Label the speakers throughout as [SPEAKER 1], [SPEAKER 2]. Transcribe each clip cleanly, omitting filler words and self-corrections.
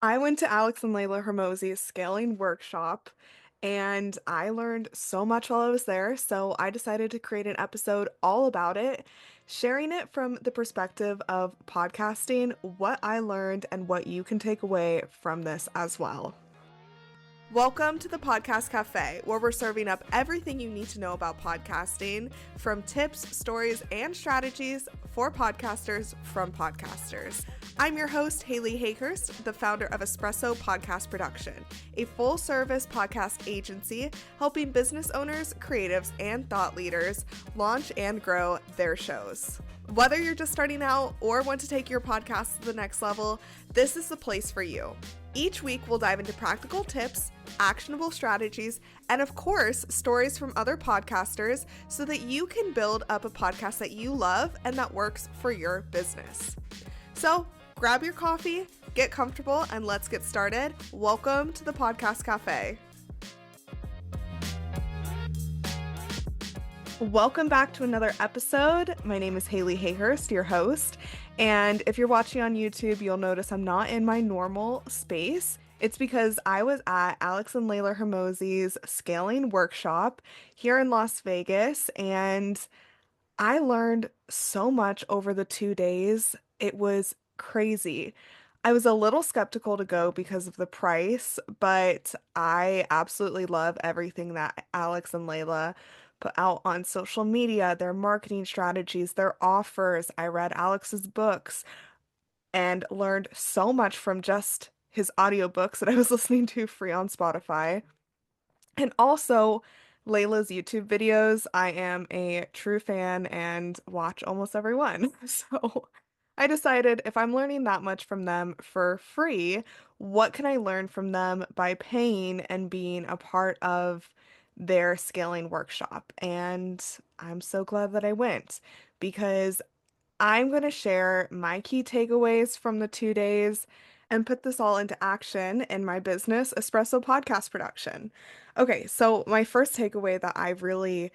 [SPEAKER 1] I went to Alex and Leila Hormozi's scaling workshop and I learned so much while I was there. So I decided to create an episode all about it, sharing it from the perspective of podcasting, what I learned, and what you can take away from this as well. Welcome to the Podcast Cafe, where we're serving up everything you need to know about podcasting, from tips, stories, and strategies for podcasters from podcasters. I'm your host, Haley Hayhurst, the founder of Espresso Podcast Production, a full-service podcast agency helping business owners, creatives, and thought leaders launch and grow their shows. Whether you're just starting out or want to take your podcast to the next level, this is the place for you. Each week, we'll dive into practical tips, actionable strategies, and of course, stories from other podcasters so that you can build up a podcast that you love and that works for your business. So grab your coffee, get comfortable, and let's get started. Welcome to the Podcast Cafe. Welcome back to another episode. My name is Haley Hayhurst, your host. And if you're watching on YouTube, you'll notice I'm not in my normal space. It's because I was at Alex and Leila Hormozi's scaling workshop here in Las Vegas, and I learned so much over the 2 days. It was crazy. I was a little skeptical to go because of the price, but I absolutely love everything that Alex and Leila put out on social media, their marketing strategies, their offers. I read Alex's books and learned so much from just his audiobooks that I was listening to free on Spotify. And also Layla's YouTube videos. I am a true fan and watch almost every one. So I decided if I'm learning that much from them for free, what can I learn from them by paying and being a part of their scaling workshop? And I'm so glad that I went because I'm going to share my key takeaways from the 2 days and put this all into action in my business, Espresso Podcast Production. Okay, so my first takeaway that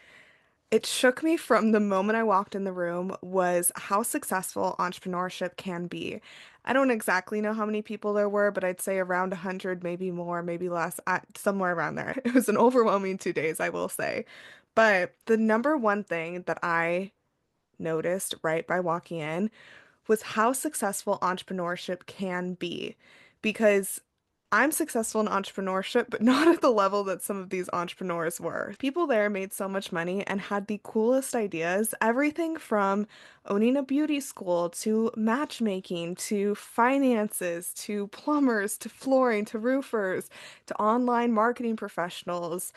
[SPEAKER 1] it shook me from the moment I walked in the room was how successful entrepreneurship can be. I don't exactly know how many people there were, but I'd say around 100, maybe more, maybe less, somewhere around there. It was an overwhelming 2 days, I will say. But the number one thing that I noticed right by walking in was how successful entrepreneurship can be. Because I'm successful in entrepreneurship, but not at the level that some of these entrepreneurs were. People there made so much money and had the coolest ideas, everything from owning a beauty school to matchmaking to finances to plumbers to flooring to roofers to online marketing professionals.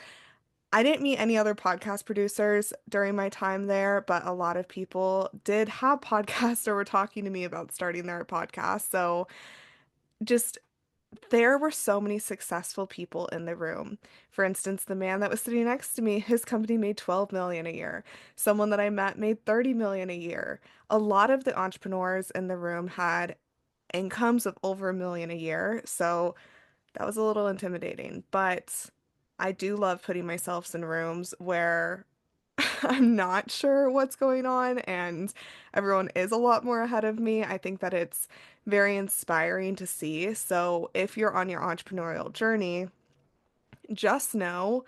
[SPEAKER 1] I didn't meet any other podcast producers during my time there, but a lot of people did have podcasts or were talking to me about starting their podcast. So just there were so many successful people in the room. For instance, the man that was sitting next to me, his company made 12 million a year. Someone that I met made 30 million a year. A lot of the entrepreneurs in the room had incomes of over a million a year. So that was a little intimidating, but I do love putting myself in rooms where I'm not sure what's going on and everyone is a lot more ahead of me. I think that it's very inspiring to see. So if you're on your entrepreneurial journey, just know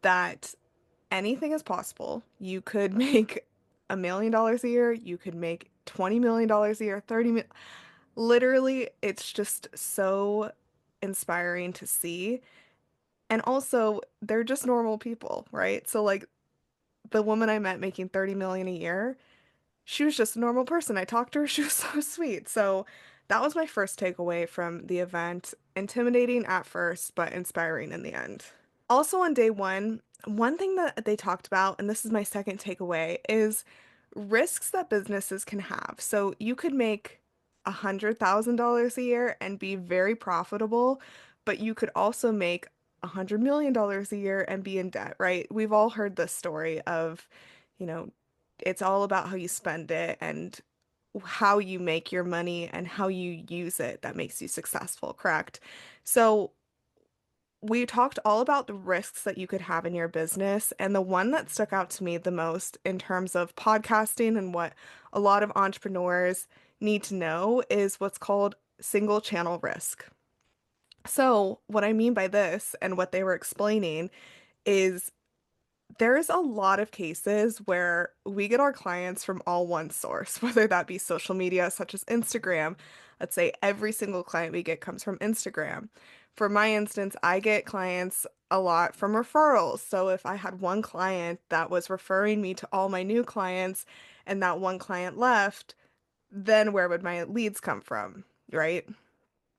[SPEAKER 1] that anything is possible. You could make $1 million a year, you could make $20 million a year, 30 million. Literally, it's just so inspiring to see. And also, they're just normal people, right? So like the woman I met making 30 million a year, she was just a normal person. I talked to her, she was so sweet. So that was my first takeaway from the event. Intimidating at first, but inspiring in the end. Also on day one thing that they talked about, and this is my second takeaway, is risks that businesses can have. So you could make $100,000 a year and be very profitable, but you could also make $100 million a year and be in debt, right? We've all heard this story of, you know, it's all about how you spend it and how you make your money and how you use it that makes you successful, correct? So we talked all about the risks that you could have in your business, and the one that stuck out to me the most in terms of podcasting and what a lot of entrepreneurs need to know is what's called single channel risk. So, what I mean by this and what they were explaining is there's a lot of cases where we get our clients from all one source, whether that be social media such as Instagram. Let's say every single client we get comes from Instagram. For my instance, I get clients a lot from referrals. So if I had one client that was referring me to all my new clients and that one client left, then where would my leads come from, right?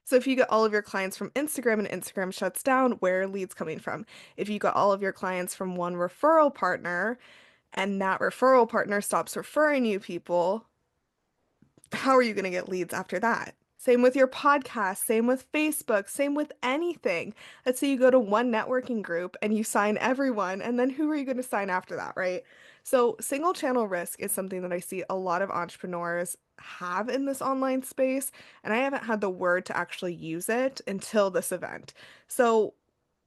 [SPEAKER 1] So if you get all of your clients from Instagram and Instagram shuts down, where are leads coming from? If you got all of your clients from one referral partner and that referral partner stops referring you people, how are you going to get leads after that? Same with your podcast, same with Facebook, same with anything. Let's say you go to one networking group and you sign everyone, and then who are you going to sign after that, right? So, single channel risk is something that I see a lot of entrepreneurs have in this online space, and I haven't had the word to actually use it until this event. So,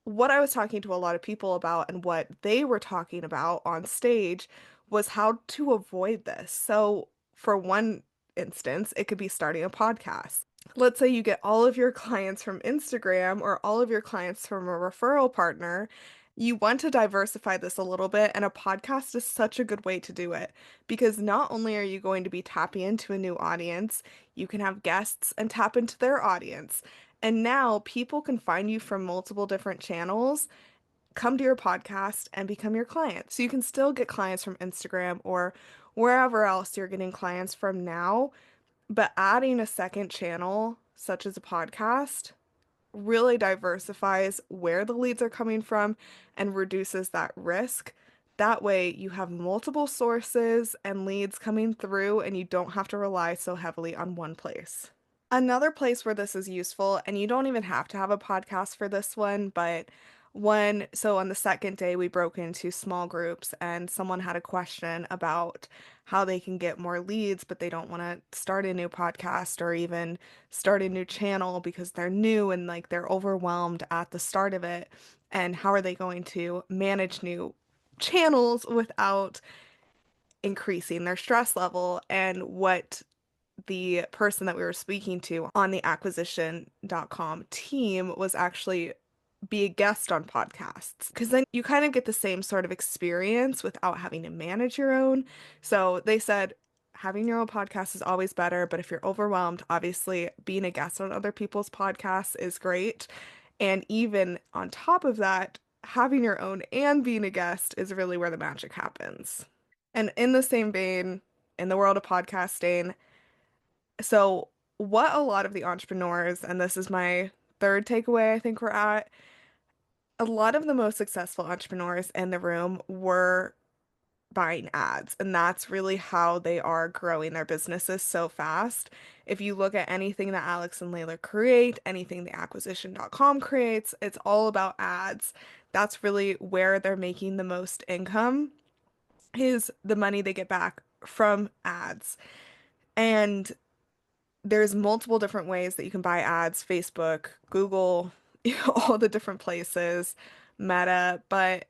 [SPEAKER 1] what I was talking to a lot of people about and what they were talking about on stage was how to avoid this. So, for one instance, it could be starting a podcast. Let's say you get all of your clients from Instagram or all of your clients from a referral partner. You want to diversify this a little bit, and a podcast is such a good way to do it because not only are you going to be tapping into a new audience, you can have guests and tap into their audience. And now people can find you from multiple different channels, come to your podcast, and become your client. So you can still get clients from Instagram or wherever else you're getting clients from now, but adding a second channel, such as a podcast, really diversifies where the leads are coming from and reduces that risk. That way, you have multiple sources and leads coming through, and you don't have to rely so heavily on one place. Another place where this is useful, and you don't even have to have a podcast for this one, but so on the second day, we broke into small groups, and someone had a question about how they can get more leads, but they don't want to start a new podcast or even start a new channel because they're new and like they're overwhelmed at the start of it. And how are they going to manage new channels without increasing their stress level? And what the person that we were speaking to on the acquisition.com team was actually be a guest on podcasts because then you kind of get the same sort of experience without having to manage your own. So they said having your own podcast is always better, but if you're overwhelmed, obviously being a guest on other people's podcasts is great. And even on top of that, having your own and being a guest is really where the magic happens. And in the same vein, in the world of podcasting, so, what a lot of the entrepreneurs, and this is my third takeaway I think we're at, a lot of the most successful entrepreneurs in the room were buying ads, and that's really how they are growing their businesses so fast. If you look at anything that Alex and Layla create, anything the acquisition.com creates, it's all about ads. That's really where they're making the most income, is the money they get back from ads. And there's multiple different ways that you can buy ads, Facebook, Google, all the different places, Meta. But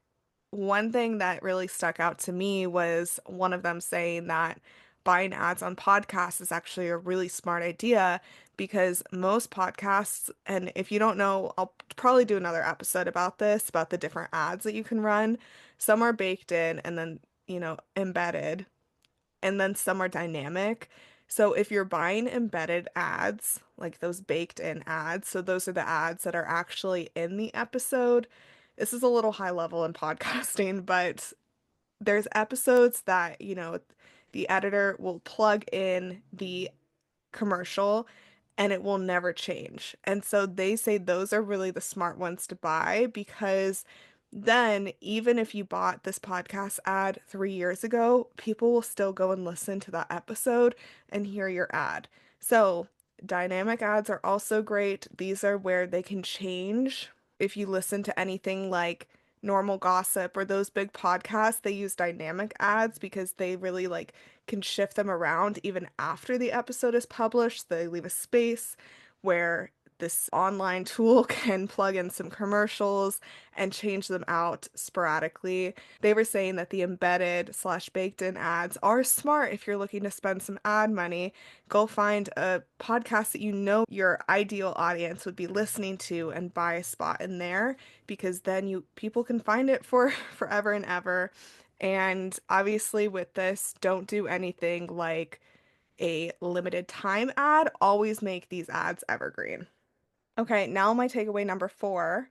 [SPEAKER 1] one thing that really stuck out to me was one of them saying that buying ads on podcasts is actually a really smart idea because most podcasts, and if you don't know, I'll probably do another episode about this, about the different ads that you can run. Some are baked in and then, embedded, and then some are dynamic. So if you're buying embedded ads, like those baked in ads, so those are the ads that are actually in the episode. This is a little high level in podcasting, but there's episodes that, the editor will plug in the commercial and it will never change. And so they say those are really the smart ones to buy because then even if you bought this podcast ad 3 years ago, people will still go and listen to that episode and hear your ad. So dynamic ads are also great. These are where they can change. If you listen to anything like Normal Gossip or those big podcasts, they use dynamic ads because they really like can shift them around even after the episode is published. They leave a space where this online tool can plug in some commercials and change them out sporadically. They were saying that the embedded slash baked in ads are smart if you're looking to spend some ad money. Go find a podcast that you know your ideal audience would be listening to and buy a spot in there, because then people can find it for forever and ever. And obviously with this, don't do anything like a limited time ad. Always make these ads evergreen. Okay, now my takeaway number 4.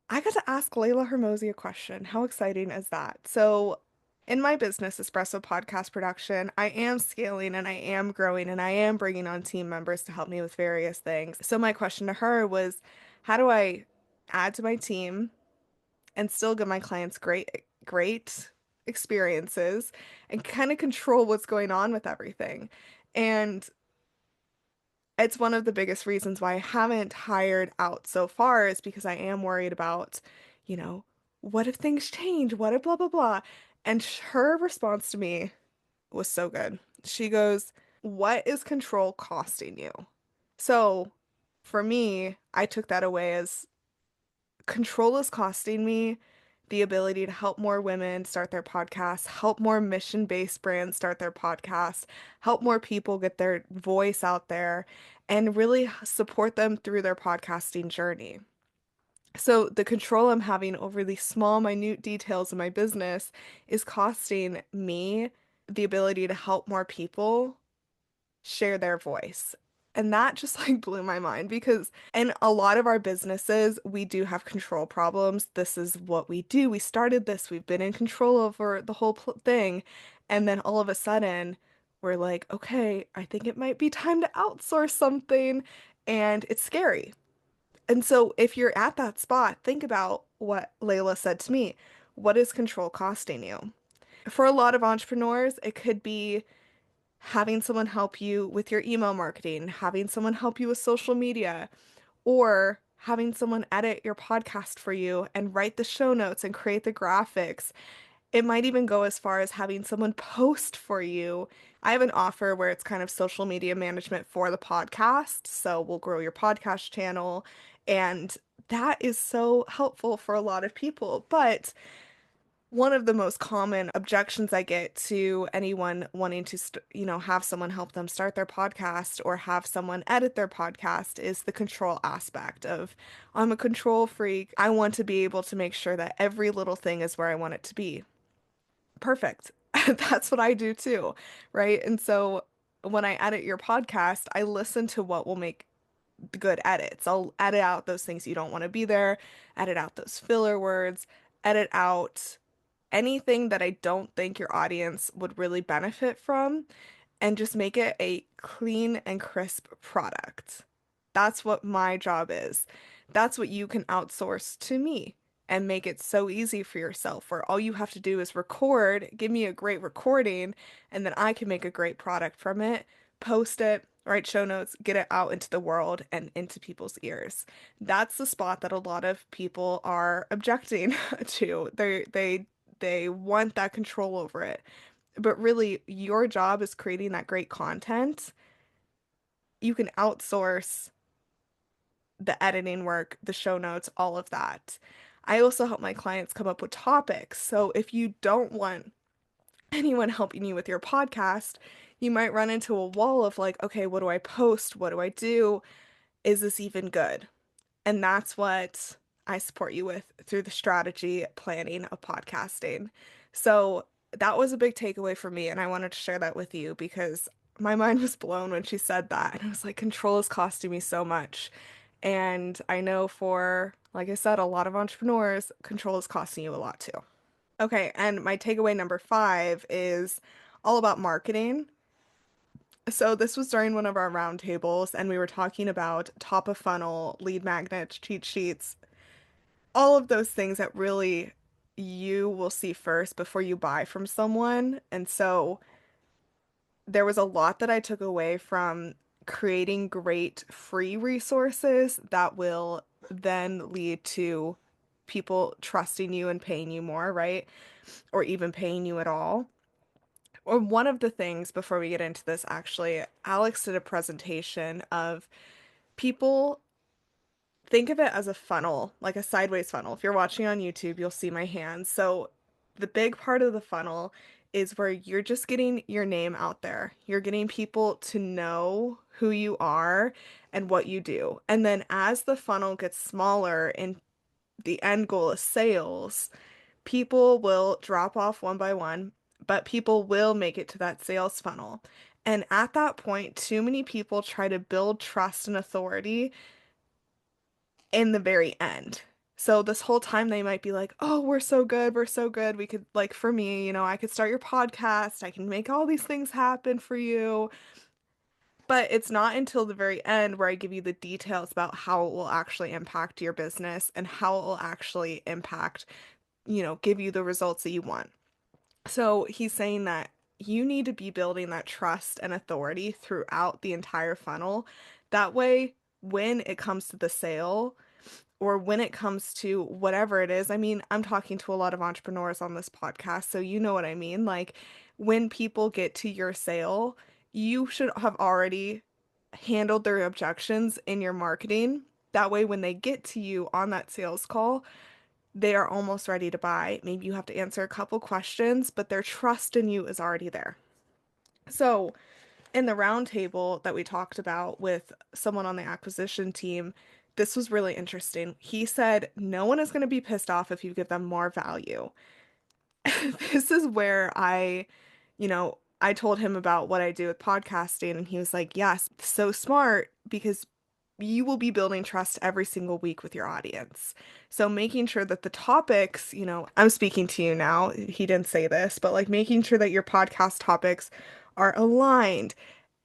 [SPEAKER 1] I got to ask Leila Hormozi a question. How exciting is that? So, in my business, Espresso Podcast Production, I am scaling and I am growing and I am bringing on team members to help me with various things. So, my question to her was, how do I add to my team and still give my clients great experiences and kind of control what's going on with everything? And it's one of the biggest reasons why I haven't hired out so far, is because I am worried about, you know, what if things change? What if blah, blah, blah? And her response to me was so good. She goes, "What is control costing you?" So for me, I took that away as control is costing me the ability to help more women start their podcasts, help more mission-based brands start their podcasts, help more people get their voice out there, and really support them through their podcasting journey. So the control I'm having over these small, minute details of my business is costing me the ability to help more people share their voice. And that just like blew my mind, because in a lot of our businesses, we do have control problems. This is what we do. We started this, we've been in control over the whole thing. And then all of a sudden, we're like, okay, I think it might be time to outsource something. And it's scary. And so if you're at that spot, think about what Layla said to me. What is control costing you? For a lot of entrepreneurs, it could be having someone help you with your email marketing, having someone help you with social media, or having someone edit your podcast for you and write the show notes and create the graphics. It might even go as far as having someone post for you. I have an offer where it's kind of social media management for the podcast. So we'll grow your podcast channel. And that is so helpful for a lot of people. But one of the most common objections I get to anyone wanting to, have someone help them start their podcast or have someone edit their podcast is the control aspect of, I'm a control freak. I want to be able to make sure that every little thing is where I want it to be. Perfect. That's what I do too, right? And so when I edit your podcast, I listen to what will make good edits. I'll edit out those things you don't want to be there, edit out those filler words, edit out anything that I don't think your audience would really benefit from, and just make it a clean and crisp product. That's what my job is. That's what you can outsource to me and make it so easy for yourself, where all you have to do is record, give me a great recording, and then I can make a great product from it, post it, write show notes, get it out into the world and into people's ears. That's the spot that a lot of people are objecting to. They want that control over it. But really, your job is creating that great content. You can outsource the editing work, the show notes, all of that. I also help my clients come up with topics. So if you don't want anyone helping you with your podcast, you might run into a wall of like, okay, what do I post? What do I do? Is this even good? And that's what I support you with through the strategy planning of podcasting. So that was a big takeaway for me, and I wanted to share that with you because my mind was blown when she said that. And I was like, control is costing me so much. And I know for, like I said, a lot of entrepreneurs, control is costing you a lot too. Okay, and my takeaway number 5 is all about marketing. So this was during one of our roundtables, and we were talking about top of funnel, lead magnets, cheat sheets, all of those things that really you will see first before you buy from someone. And so there was a lot that I took away from creating great free resources that will then lead to people trusting you and paying you more, right? Or even paying you at all. Or one of the things before we get into this, actually, Alex did a presentation of people think of it as a funnel, like a sideways funnel. If you're watching on YouTube, you'll see my hands. So the big part of the funnel is where you're just getting your name out there. You're getting people to know who you are and what you do. And then as the funnel gets smaller and the end goal is sales, people will drop off one by one, but people will make it to that sales funnel. And at that point, too many people try to build trust and authority in the very end. So this whole time they might be like, "Oh, we're so good. We're so good. We could like for me, I could start your podcast. I can make all these things happen for you." But it's not until the very end where I give you the details about how it will actually impact your business and how it will actually impact, give you the results that you want. So he's saying that you need to be building that trust and authority throughout the entire funnel. That way, when it comes to the sale, or when it comes to whatever it is. I mean, I'm talking to a lot of entrepreneurs on this podcast, so you know what I mean. Like when people get to your sale, you should have already handled their objections in your marketing. That way, when they get to you on that sales call, they are almost ready to buy. Maybe you have to answer a couple questions, but their trust in you is already there. So, in the roundtable that we talked about with someone on the acquisition team, this was really interesting. He said, no one is going to be pissed off if you give them more value. This is where I told him about what I do with podcasting, and he was like, yes, so smart because you will be building trust every single week with your audience. So making sure that the topics, I'm speaking to you now. He didn't say this, but like making sure that your podcast topics are aligned,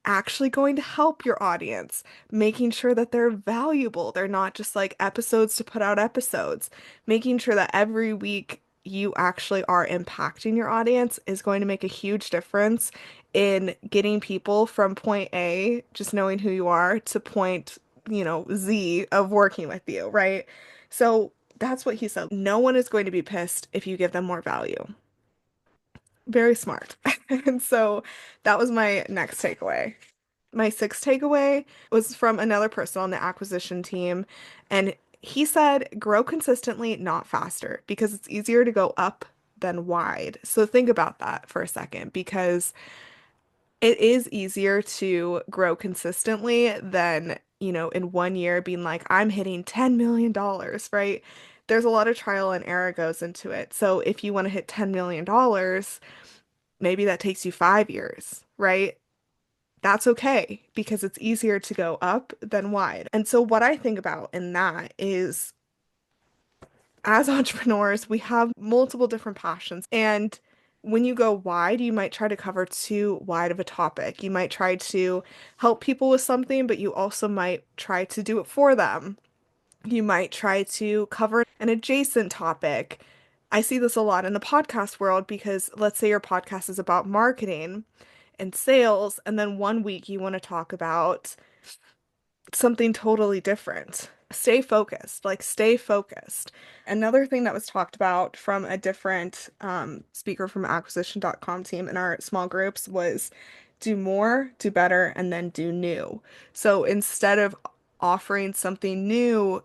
[SPEAKER 1] actually going to help your audience, making sure that they're valuable. They're not just like episodes to put out episodes. Making sure that every week you actually are impacting your audience is going to make a huge difference in getting people from point A, just knowing who you are, to point, Z of working with you, right? So that's what he said. No one is going to be pissed if you give them more value. Very smart. And so that was my next takeaway. My sixth takeaway was from another person on the acquisition team, and he said, grow consistently, not faster, because it's easier to go up than wide. So think about that for a second, because it is easier to grow consistently than, in one year being like, I'm hitting $10 million, right? There's a lot of trial and error goes into it. So if you want to hit $10 million, maybe that takes you 5 years, right? That's okay because it's easier to go up than wide. And so, what I think about in that is as entrepreneurs, we have multiple different passions. And when you go wide, you might try to cover too wide of a topic. You might try to help people with something, but you also might try to do it for them. You might try to cover an adjacent topic. I see this a lot in the podcast world because let's say your podcast is about marketing and sales, and then one week you want to talk about something totally different. Stay focused, like stay focused. Another thing that was talked about from a different speaker from acquisition.com team in our small groups was do more, do better, and then do new. So instead of offering something new,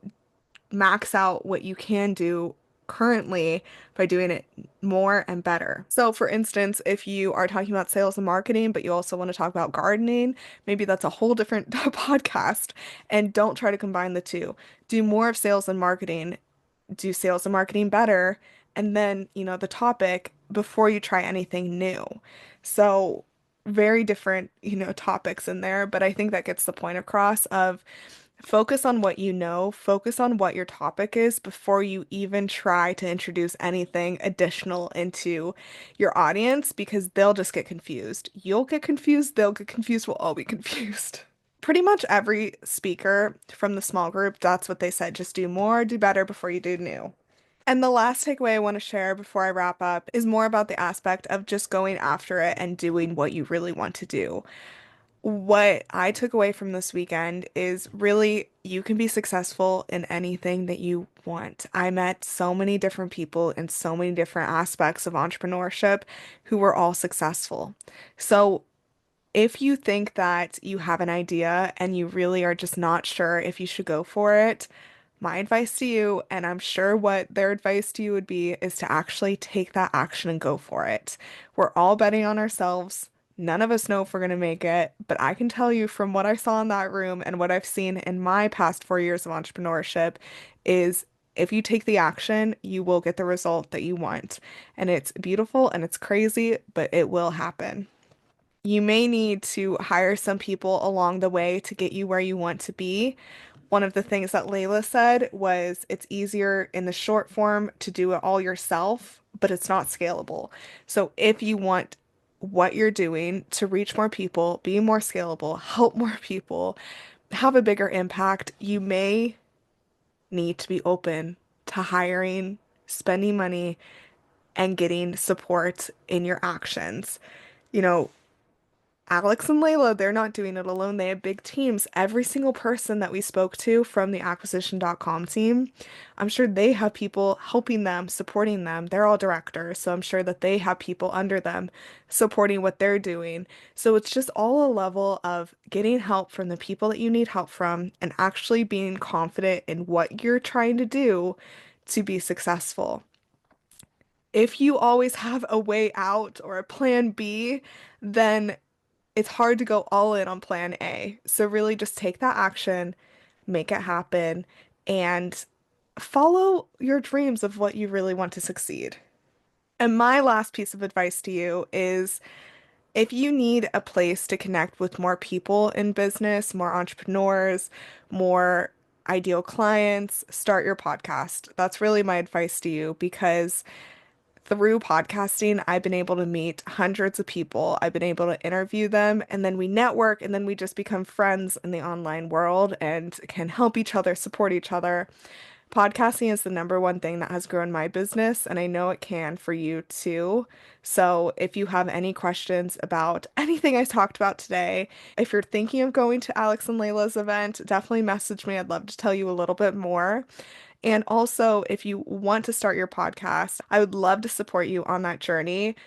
[SPEAKER 1] max out what you can do currently by doing it more and better. So, for instance, if you are talking about sales and marketing, but you also want to talk about gardening, maybe that's a whole different podcast. And don't try to combine the two. Do more of sales and marketing, do sales and marketing better, and then, the topic before you try anything new. So, very different, topics in there, but I think that gets the point across of focus on what you know, focus on what your topic is before you even try to introduce anything additional into your audience because they'll just get confused. You'll get confused, they'll get confused, we'll all be confused. Pretty much every speaker from the small group, that's what they said. Just do more, do better before you do new. And the last takeaway I want to share before I wrap up is more about the aspect of just going after it and doing what you really want to do. What I took away from this weekend is really you can be successful in anything that you want. I met so many different people in so many different aspects of entrepreneurship who were all successful. So If you think that you have an idea and you really are just not sure if you should go for it, my advice to you, and I'm sure what their advice to you would be, is to actually take that action and go for it. We're all betting on ourselves. None of us know if we're going to make it, but I can tell you from what I saw in that room and what I've seen in my past 4 years of entrepreneurship is if you take the action, you will get the result that you want. And it's beautiful and it's crazy, but it will happen. You may need to hire some people along the way to get you where you want to be. One of the things that Layla said was it's easier in the short form to do it all yourself, but it's not scalable. So if you want what you're doing to reach more people, be more scalable, help more people, have a bigger impact, you may need to be open to hiring, spending money, and getting support in your actions. You know, Alex and Layla, they're not doing it alone. They have big teams. Every single person that we spoke to from the acquisition.com team, I'm sure they have people helping them, supporting them. They're all directors, so I'm sure that they have people under them supporting what they're doing. So it's just all a level of getting help from the people that you need help from and actually being confident in what you're trying to do to be successful. If you always have a way out or a plan B, then it's hard to go all in on plan A. So really just take that action, make it happen, and follow your dreams of what you really want to succeed. And my last piece of advice to you is if you need a place to connect with more people in business, more entrepreneurs, more ideal clients, start your podcast. That's really my advice to you because through podcasting, I've been able to meet hundreds of people. I've been able to interview them, and then we network, and then we just become friends in the online world and can help each other, support each other. Podcasting is the number one thing that has grown my business, and I know it can for you too. So if you have any questions about anything I talked about today, if you're thinking of going to Alex and Layla's event, definitely message me. I'd love to tell you a little bit more. And also, if you want to start your podcast, I would love to support you on that journey.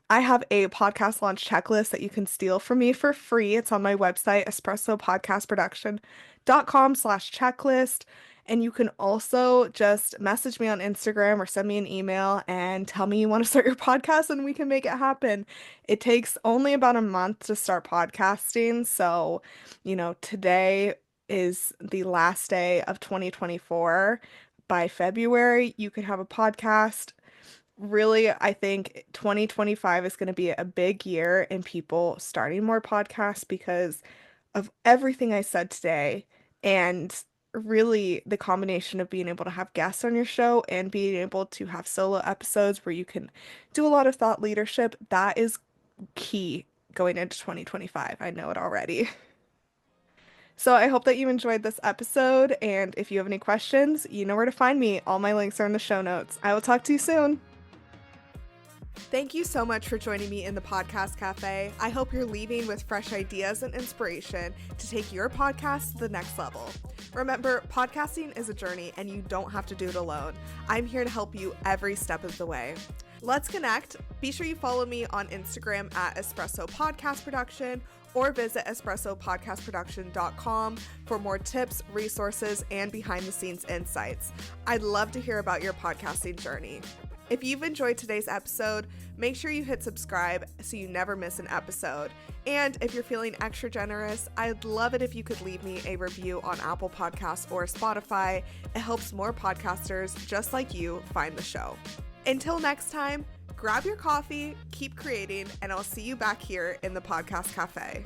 [SPEAKER 1] I have a podcast launch checklist that you can steal from me for free. It's on my website, espressopodcastproduction.com/checklist. And you can also just message me on Instagram or send me an email and tell me you want to start your podcast and we can make it happen. It takes only about a month to start podcasting. So, today is the last day of 2024. By February, you could have a podcast. Really, I think 2025 is going to be a big year in people starting more podcasts because of everything I said today. And really, the combination of being able to have guests on your show and being able to have solo episodes where you can do a lot of thought leadership, that is key going into 2025. I know it already. So I hope that you enjoyed this episode, and if you have any questions, you know where to find me. All my links are in the show notes. I will talk to you soon. Thank you so much for joining me in the Podcast Cafe. I hope you're leaving with fresh ideas and inspiration to take your podcast to the next level. Remember, podcasting is a journey and you don't have to do it alone. I'm here to help you every step of the way. Let's connect. Be sure you follow me on Instagram at Espresso Podcast Production or visit espressopodcastproduction.com for more tips, resources, and behind-the-scenes insights. I'd love to hear about your podcasting journey. If you've enjoyed today's episode, make sure you hit subscribe so you never miss an episode. And if you're feeling extra generous, I'd love it if you could leave me a review on Apple Podcasts or Spotify. It helps more podcasters just like you find the show. Until next time, grab your coffee, keep creating, and I'll see you back here in the Podcast Cafe.